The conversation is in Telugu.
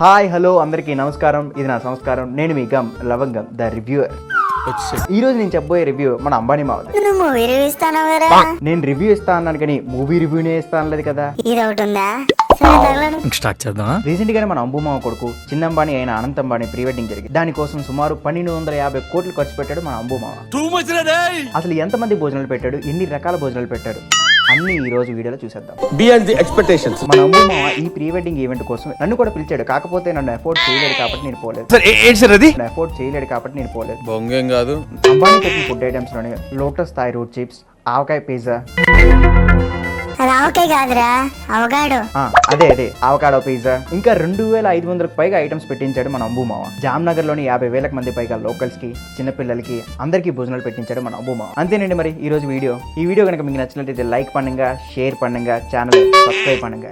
హాయ్ హలో అందరికీ నమస్కారం. ఇది నా సంస్కారం. నేను మీ గమ్ లవంగం ద రివ్యూయర్. ఈ రోజు నేను చెప్పబోయే రివ్యూ మన అంబానీ మావది. నేను రివ్యూ ఇస్తా అన్నాను కానీ మూవీ రివ్యూనే ఇస్తా అనలేదు కదా. రీసెంట్ గానే మన అంబు మావ కొడుకు చిన్న అంబానీ అయిన అనంత్ అంబానీ ప్రీ వెడ్డింగ్ జరిగింది. దానికోసం సుమారు 1250 కోట్లు ఖర్చు పెట్టాడు మన అంబు మావ. అసలు ఎంతమంది భోజనాలు పెట్టాడు, ఎన్ని రకాల భోజనాలు పెట్టాడు అన్ని ఈ రోజు వీడియోలో చూసేద్దాం. మన అంబు మావ ఈ ప్రీ వెడ్డింగ్ ఈవెంట్ కోసం నన్ను కూడా పిలిచాడు. కాకపోతే నన్ను ఎఫోర్డ్ చేయలేడు కాబట్టి నేను పోలేదు. బొంగేం కాదు. అంబానీ పెట్టిన ఫుడ్ ఐటమ్స్ లోనే లోటస్ థాయ్ రూట్ చిప్స్, ఆవకాయ పిజ్జా, అదే అవకాడో పిజ్జా, ఇంకా 2500కు పైగా ఐటమ్స్ పెట్టించాడు మన అంబు మావ. జామ్నగర్ లోని 50,000 మంది పైగా లోకల్స్ కి, చిన్నపిల్లలకి అందరికీ భోజనాలు పెట్టించాడు మన అంబు మావ. అంతేనండి మరి ఈ రోజు వీడియో. ఈ వీడియో కనుక మీకు నచ్చినట్లయితే లైక్ பண்ணுங்க, షేర్ பண்ணுங்க, ఛానల్ సబ్స్క్రైబ్ பண்ணுங்க.